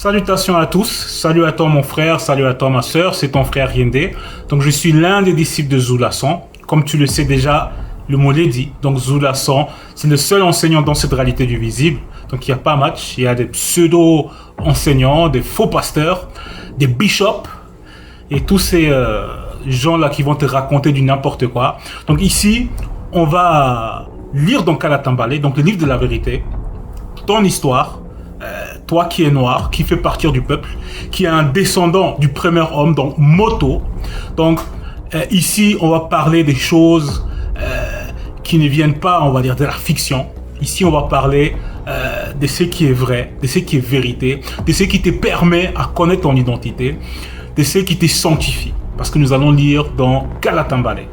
Salutations à tous, salut à toi mon frère, salut à toi ma sœur, c'est ton frère Yende. Donc je suis l'un des disciples de Zulasan. Comme tu le sais déjà, le mot l'est dit. Donc Zulasan, c'est le seul enseignant dans cette réalité du visible. Donc il n'y a pas match, il y a des pseudo-enseignants, des faux pasteurs, des bishops et tous ces gens-là qui vont te raconter du n'importe quoi. Donc ici, on va lire dans Kalatambale, donc le livre de la vérité, ton histoire. Toi qui es noir, qui fait partir du peuple, qui est un descendant du premier homme, donc Moto. Donc ici, on va parler des choses qui ne viennent pas, on va dire, de la fiction. Ici, on va parler de ce qui est vrai, de ce qui est vérité, de ce qui te permet à connaître ton identité, de ce qui te sanctifie. Parce que nous allons lire dans Kalatambale.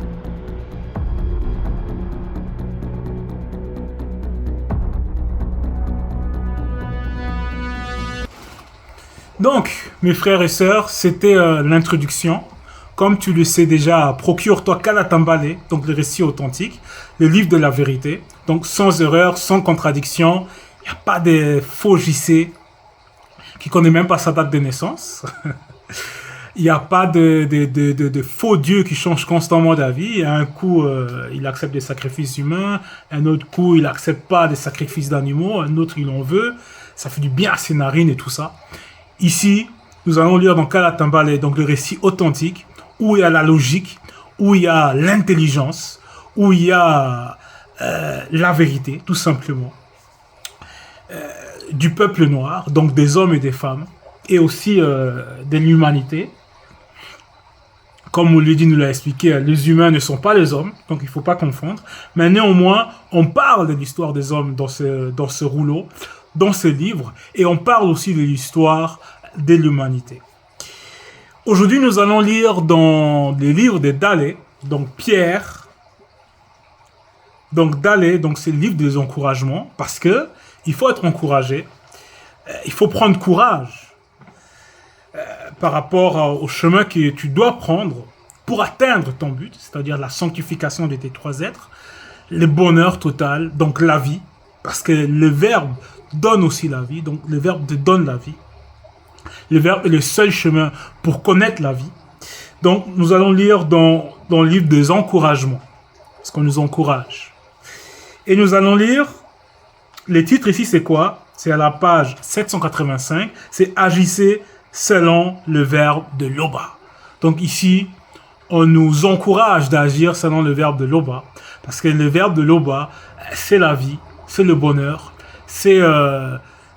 Donc, mes frères et sœurs, c'était l'introduction. Comme tu le sais déjà, procure-toi Kalatambale, donc le récit authentique, le livre de la vérité. Donc, sans erreur, sans contradiction, il n'y a pas de faux JC qui ne connaît même pas sa date de naissance. Il n'y a pas de faux dieux qui changent constamment d'avis. Un coup, il accepte des sacrifices humains. Un autre coup, il n'accepte pas des sacrifices d'animaux. Un autre, il en veut. Ça fait du bien à ses narines et tout ça. Ici, nous allons lire dans Kalatambale, donc le récit authentique, où il y a la logique, où il y a l'intelligence, où il y a la vérité, tout simplement, du peuple noir, donc des hommes et des femmes, et aussi de l'humanité. Comme Mouledi nous l'a expliqué, les humains ne sont pas les hommes, donc il ne faut pas confondre. Mais néanmoins, on parle de l'histoire des hommes dans ce rouleau, dans ce livre, et on parle aussi de l'histoire de l'humanité. Aujourd'hui, nous allons lire dans les livres de Dale, donc Pierre. Donc Dale, donc c'est le livre des encouragements, parce que il faut être encouragé, il faut prendre courage par rapport au chemin que tu dois prendre pour atteindre ton but, c'est-à-dire la sanctification de tes trois êtres, le bonheur total, donc la vie, parce que le Verbe donne aussi la vie, donc le Verbe te donne la vie. Le Verbe est le seul chemin pour connaître la vie. Donc nous allons lire dans le livre des encouragements, parce qu'on nous encourage. Et nous allons lire, les titres ici c'est quoi? C'est à la page 785, c'est Agissez selon le Verbe de Loba. Donc ici, on nous encourage d'agir selon le Verbe de Loba, parce que le Verbe de Loba, c'est la vie, c'est le bonheur, c'est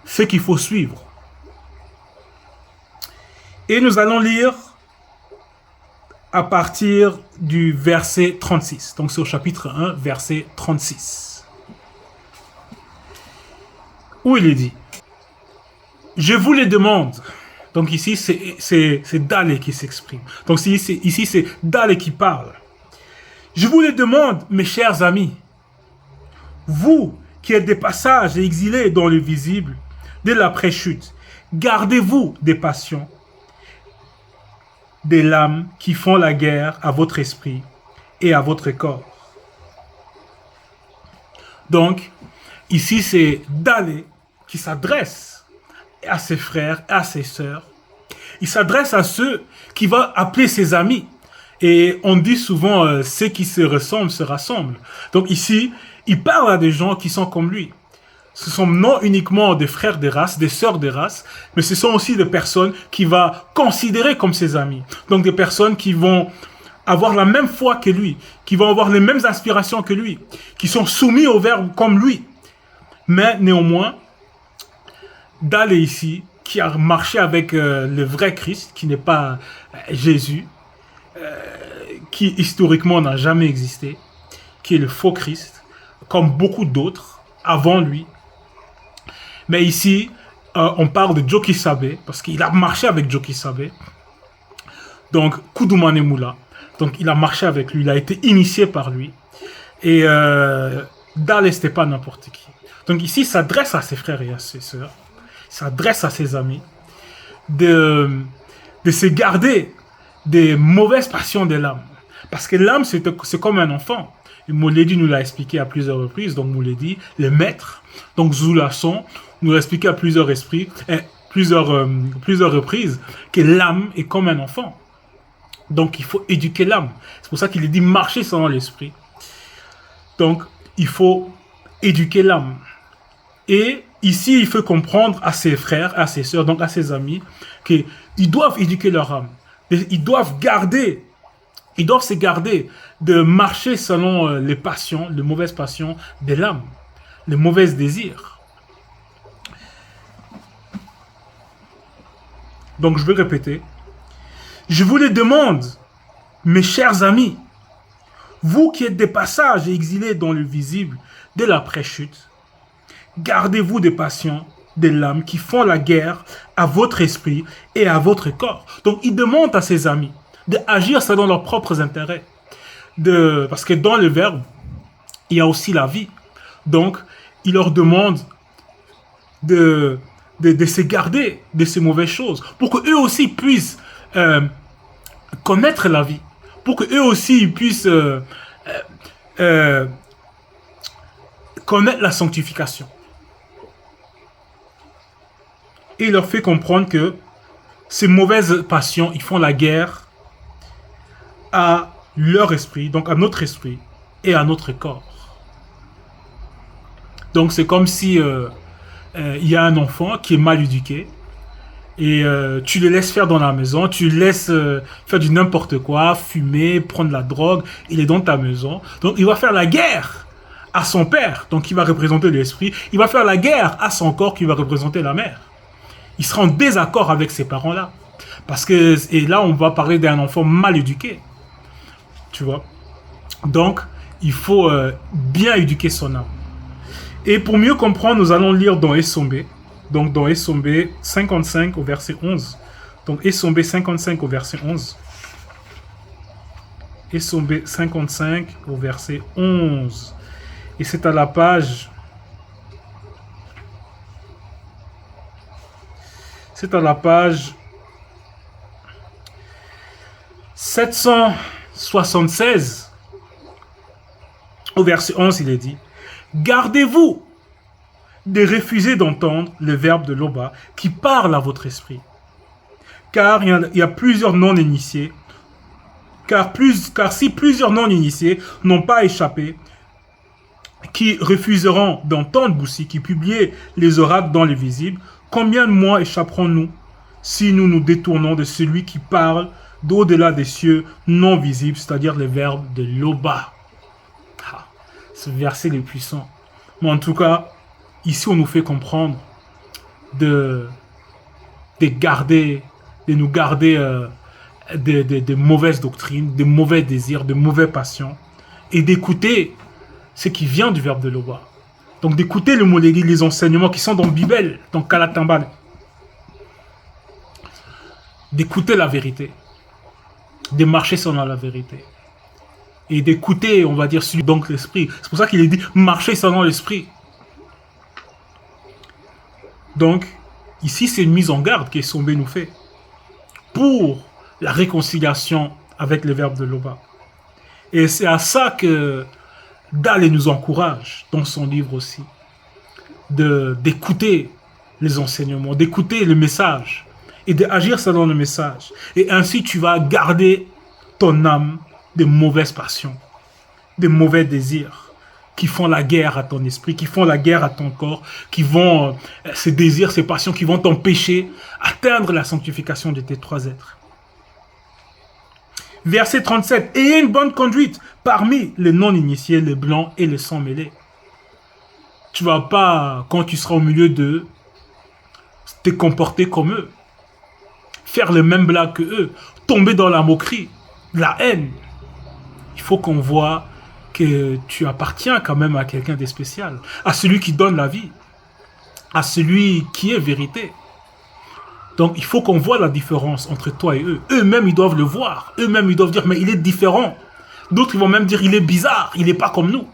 ce qu'il faut suivre. Et nous allons lire à partir du verset 36. Donc c'est au chapitre 1, verset 36. Où il est dit: je vous les demande. Donc ici c'est Dale qui s'exprime. Donc ici c'est Dale qui parle. Je vous les demande, mes chers amis, vous qui êtes des passages et exilés dans le visible, de l'après-chute, gardez-vous des passions, des lames qui font la guerre à votre esprit et à votre corps. Donc, ici c'est Dale qui s'adresse à ses frères, à ses sœurs. Il s'adresse à ceux qui vont appeler ses amis. Et on dit souvent, ceux qui se ressemblent se rassemblent. Donc ici, il parle à des gens qui sont comme lui. Ce sont non uniquement des frères des races, des sœurs des races, mais ce sont aussi des personnes qu'il va considérer comme ses amis. Donc des personnes qui vont avoir la même foi que lui, qui vont avoir les mêmes aspirations que lui, qui sont soumis au Verbe comme lui. Mais néanmoins, Dale ici, qui a marché avec le vrai Christ, qui n'est pas Jésus, qui historiquement n'a jamais existé, qui est le faux Christ, comme beaucoup d'autres avant lui. Mais ici, on parle de Joki Sabe, parce qu'il a marché avec Joki Sabe. Donc, Koudoumane Moula. Donc, il a marché avec lui, il a été initié par lui. Et Dale, c'était pas n'importe qui. Donc ici, il s'adresse à ses frères et à ses sœurs, il s'adresse à ses amis, de se garder des mauvaises passions de l'âme. Parce que l'âme, c'est comme un enfant. Et Mouledi nous l'a expliqué à plusieurs reprises. Donc Mouledi, le maître, donc Zulasan, nous l'a expliqué à plusieurs esprits. plusieurs reprises que l'âme est comme un enfant. Donc, il faut éduquer l'âme. C'est pour ça qu'il est dit marcher selon l'esprit. Donc, il faut éduquer l'âme. Et ici, il faut comprendre à ses frères, à ses sœurs, donc à ses amis, qu'ils doivent éduquer leur âme. Ils doivent se garder de marcher selon les passions, les mauvaises passions de l'âme, les mauvais désirs. Donc, je vais répéter. Je vous le demande, mes chers amis, vous qui êtes des passages et exilés dans le visible de l'après-chute, gardez-vous des passions de l'âme qui font la guerre à votre esprit et à votre corps. Donc, il demande à ses amis d'agir selon leurs propres intérêts. Parce que dans le verbe, il y a aussi la vie. Donc, il leur demande de se garder de ces mauvaises choses pour qu'eux aussi puissent connaître la vie, pour qu'eux aussi puissent connaître la sanctification. Et il leur fait comprendre que ces mauvaises passions, ils font la guerre à leur esprit, donc à notre esprit et à notre corps. Donc c'est comme si il y a un enfant qui est mal éduqué et tu le laisses faire dans la maison, tu le laisses faire du n'importe quoi, fumer, prendre la drogue, il est dans ta maison. Donc il va faire la guerre à son père, donc qui va représenter l'esprit. Il va faire la guerre à son corps qui va représenter la mère. Il sera en désaccord avec ses parents-là. Parce que, et là, on va parler d'un enfant mal éduqué. Tu vois. Donc, il faut bien éduquer son âme. Et pour mieux comprendre, nous allons lire dans Essombé. Donc, dans Essombé 55 au verset 11. Donc, Essombé 55 au verset 11. Essombé 55 au verset 11. Et c'est à la page... C'est à la page 776. Au verset 11, il est dit: gardez-vous de refuser d'entendre le verbe de l'Oba qui parle à votre esprit. Car il y a plusieurs non-initiés. Car si plusieurs non-initiés n'ont pas échappé, qui refuseront d'entendre Boussi, qui publiait les oracles dans les visibles, combien de mois échapperons-nous si nous nous détournons de celui qui parle d'au-delà des cieux non visibles, c'est-à-dire les verbes de l'Oba. Ce verset est puissant. Mais en tout cas, ici on nous fait comprendre de nous garder de mauvaises doctrines, de mauvais désirs, de mauvaises passions, et d'écouter ce qui vient du verbe de l'Oba. Donc d'écouter le molégi, les enseignements qui sont dans Bible, dans Kalatambal. D'écouter la vérité. De marcher selon la vérité. Et d'écouter, on va dire, donc l'esprit. C'est pour ça qu'il est dit marcher selon l'esprit. Donc, ici, c'est une mise en garde que Sombé nous fait pour la réconciliation avec le verbe de l'Oba. Et c'est à ça que Dale nous encourage dans son livre aussi, d'écouter les enseignements, d'écouter le message et d'agir selon le message. Et ainsi, tu vas garder ton âme de mauvaises passions, de mauvais désirs qui font la guerre à ton esprit, qui font la guerre à ton corps, qui vont, ces désirs, ces passions qui vont t'empêcher d'atteindre la sanctification de tes trois êtres. Verset 37. Ayez une bonne conduite parmi les non-initiés, les blancs et les sans-mêlés. Tu ne vas pas, quand tu seras au milieu d'eux, te comporter comme eux. Faire les mêmes blagues que eux. Tomber dans la moquerie, la haine. Il faut qu'on voit que tu appartiens quand même à quelqu'un de spécial. À celui qui donne la vie. À celui qui est vérité. Donc, il faut qu'on voit la différence entre toi et eux. Eux-mêmes, ils doivent le voir. Eux-mêmes, ils doivent dire, mais il est différent. D'autres, ils vont même dire, il est bizarre. Il n'est pas comme nous.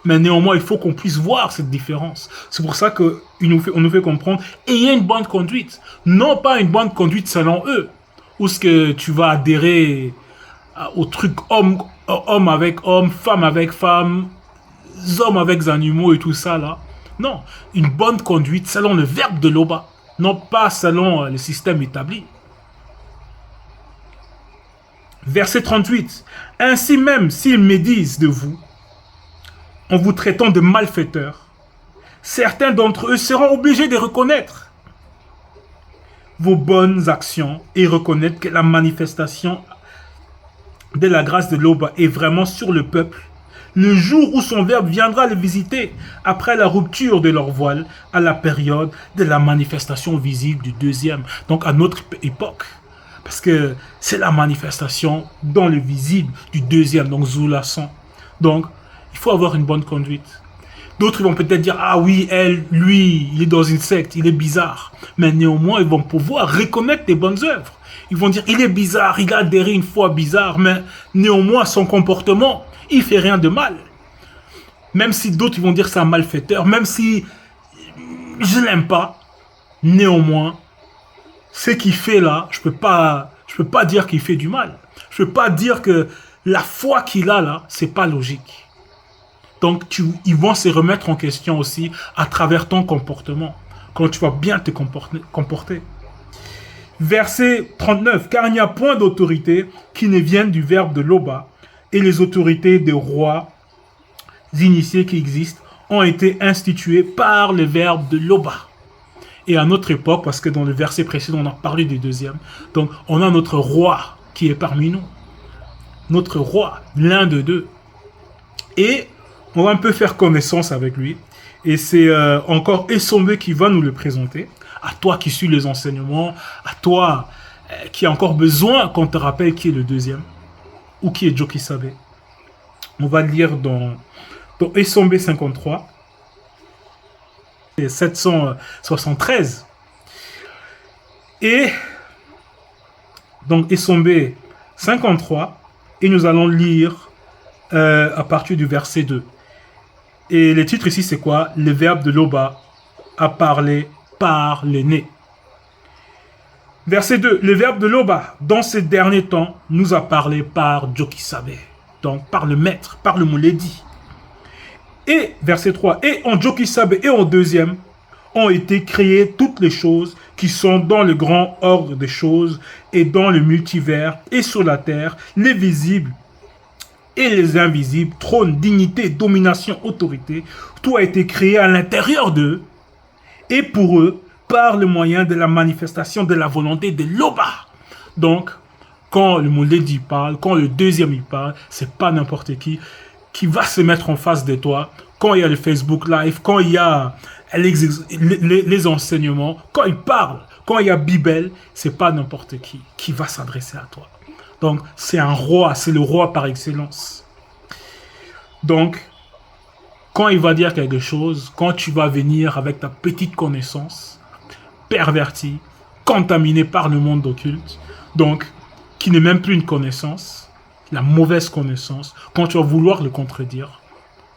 Mais néanmoins, il faut qu'on puisse voir cette différence. C'est pour ça qu'on nous fait comprendre. Ayez une bonne conduite. Non pas une bonne conduite selon eux. Où est-ce que tu vas adhérer au truc homme avec homme, femme avec femme, hommes avec animaux et tout ça là. Non. Une bonne conduite selon le verbe de l'Oba. non pas selon le système établi. Verset 38. Ainsi même, s'ils médisent de vous, en vous traitant de malfaiteurs, certains d'entre eux seront obligés de reconnaître vos bonnes actions et reconnaître que la manifestation de la grâce de l'Oba est vraiment sur le peuple, le jour où son Verbe viendra les visiter après la rupture de leur voile à la période de la manifestation visible du deuxième, donc à notre époque. Parce que c'est la manifestation dans le visible du deuxième, donc Zulasan. Donc, il faut avoir une bonne conduite. D'autres vont peut-être dire, ah oui, elle, lui, il est dans une secte, il est bizarre. Mais néanmoins, ils vont pouvoir reconnaître tes bonnes œuvres. Ils vont dire, il est bizarre, il a adhéré une fois bizarre, mais néanmoins, son comportement, il fait rien de mal. Même si d'autres vont dire c'est un malfaiteur, même si je l'aime pas, néanmoins, ce qu'il fait là, je peux pas dire qu'il fait du mal. Je peux pas dire que la foi qu'il a là, c'est pas logique. Donc, ils vont se remettre en question aussi à travers ton comportement, quand tu vas bien te comporter. Verset 39. Car il n'y a point d'autorité qui ne vienne du verbe de l'Oba, et les autorités des rois initiés qui existent ont été instituées par le verbe de l'Oba. Et à notre époque, parce que dans le verset précédent, on a parlé du deuxième, donc on a notre roi qui est parmi nous. Notre roi, l'un de deux. Et on va un peu faire connaissance avec lui. Et c'est encore Essombe qui va nous le présenter. À toi qui suis les enseignements, à toi qui a encore besoin qu'on te rappelle qui est le deuxième, ou qui est Joki Sabe. On va lire dans Essombe 53, et 773. Et donc Essombe 53, et nous allons lire à partir du verset 2. Et le titre ici, c'est quoi? Le verbe de l'Oba a parlé par le nez. Verset 2. Le verbe de l'Oba, dans ces derniers temps, nous a parlé par Joki Sabe. Donc, par le maître, par le Mouledi. Et, verset 3. Et en Joki Sabe et en deuxième, ont été créées toutes les choses qui sont dans le grand ordre des choses et dans le multivers et sur la terre, les visibles et les invisibles, trône, dignité, domination, autorité, tout a été créé à l'intérieur d'eux et pour eux par le moyen de la manifestation de la volonté de l'Oba. Donc, quand le Mouledi parle, quand le deuxième il parle, c'est pas n'importe qui va se mettre en face de toi. Quand il y a le Facebook Live, quand il y a les enseignements, quand il parle, quand il y a Bible, c'est pas n'importe qui va s'adresser à toi. Donc, c'est un roi, c'est le roi par excellence. Donc, quand il va dire quelque chose, quand tu vas venir avec ta petite connaissance, pervertie, contaminée par le monde occulte, donc, qui n'est même plus une connaissance, la mauvaise connaissance, quand tu vas vouloir le contredire,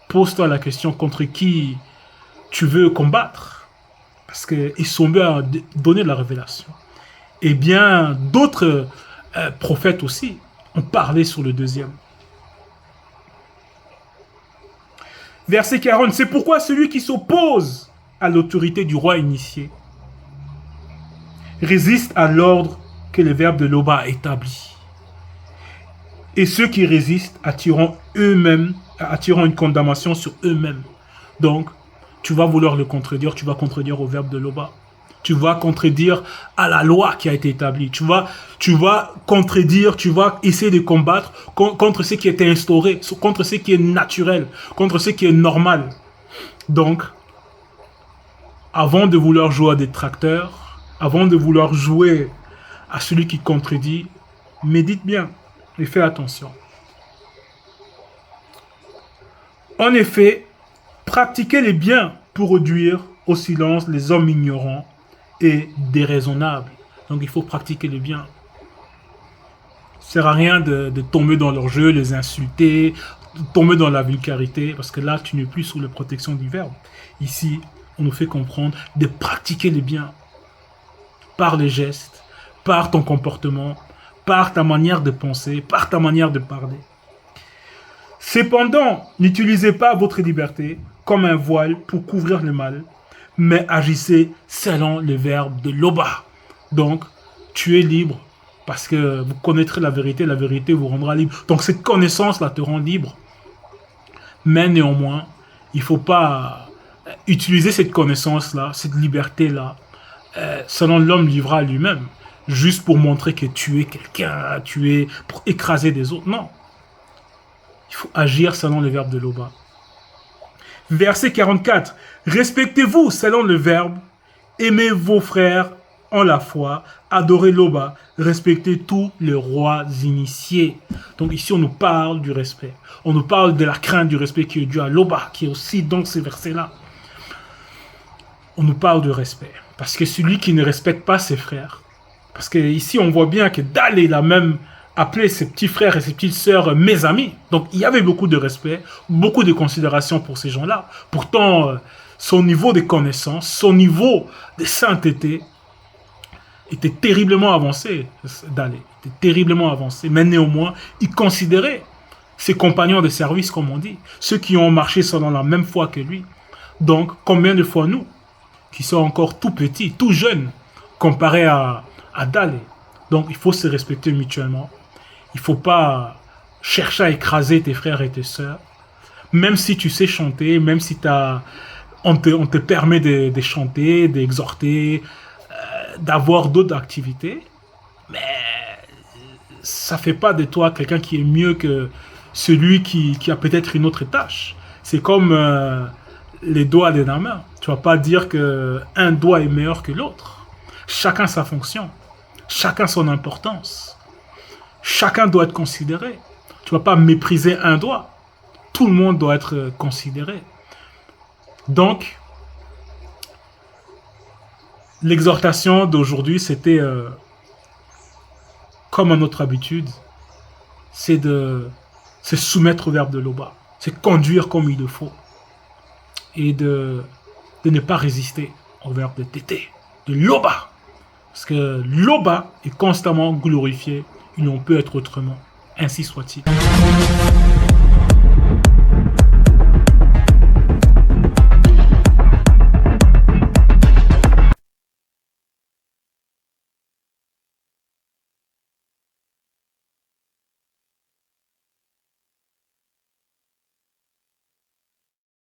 pose-toi la question contre qui tu veux combattre. Parce qu'ils sont bien à donner la révélation. Et bien, d'autres prophètes aussi ont parlé sur le deuxième. Verset 40. C'est pourquoi celui qui s'oppose à l'autorité du roi initié résiste à l'ordre que le verbe de l'Oba a établi. Et ceux qui résistent attireront une condamnation sur eux-mêmes. Donc, tu vas vouloir le contredire, tu vas contredire au verbe de l'Oba. Tu vas contredire à la loi qui a été établie. Tu vas contredire, tu vas essayer de combattre contre ce qui est instauré, contre ce qui est naturel, contre ce qui est normal. Donc, avant de vouloir jouer à des tracteurs, avant de vouloir jouer à celui qui contredit, médite bien et fais attention. En effet, pratiquez les biens pour réduire au silence les hommes ignorants et déraisonnables. Donc il faut pratiquer le bien. Ça ne sert à rien de tomber dans leur jeu, les insulter, tomber dans la vulgarité, parce que là, tu n'es plus sous la protection du verbe. Ici, on nous fait comprendre de pratiquer le bien par les gestes, par ton comportement, par ta manière de penser, par ta manière de parler. Cependant, n'utilisez pas votre liberté comme un voile pour couvrir le mal, mais agissez selon le verbe de Loba. Donc, tu es libre parce que vous connaîtrez la vérité vous rendra libre. Donc, cette connaissance-là te rend libre. Mais néanmoins, il ne faut pas utiliser cette connaissance-là, cette liberté-là, selon l'homme livré à lui-même, juste pour montrer que tu es quelqu'un, pour écraser des autres. Non. Il faut agir selon le verbe de Loba. Verset 44. Respectez-vous selon le verbe, aimez vos frères en la foi, adorez Loba, respectez tous les rois initiés. Donc ici, on nous parle du respect. On nous parle de la crainte du respect qui est dû à Loba, qui est aussi dans ces versets-là. On nous parle de respect. Parce que celui qui ne respecte pas ses frères, parce que ici, on voit bien que Dale, il a même appelé ses petits frères et ses petites sœurs mes amis. Donc, il y avait beaucoup de respect, beaucoup de considération pour ces gens-là. Pourtant, son niveau de connaissance, son niveau de sainteté était terriblement avancé, Dale. Était terriblement avancé. Mais néanmoins, il considérait ses compagnons de service, comme on dit, ceux qui ont marché selon la même foi que lui. Donc, combien de fois nous, qui sont encore tout petits, tout jeunes, comparés à Dale. Donc, il faut se respecter mutuellement. Il ne faut pas chercher à écraser tes frères et tes sœurs. Même si tu sais chanter, même si on te permet de chanter, d'exhorter, d'avoir d'autres activités, mais ça ne fait pas de toi quelqu'un qui est mieux que celui qui a peut-être une autre tâche. C'est comme les doigts de la main. Tu ne vas pas dire qu'un doigt est meilleur que l'autre. Chacun sa fonction. Chacun son importance. Chacun doit être considéré. Tu ne vas pas mépriser un doigt. Tout le monde doit être considéré. Donc, l'exhortation d'aujourd'hui, c'était, comme à notre habitude, c'est de se soumettre au verbe de Loba. C'est conduire comme il le faut. Et de ne pas résister au verbe de Tété, de Loba. Parce que Loba est constamment glorifié. Il en peut être autrement. Ainsi soit-il.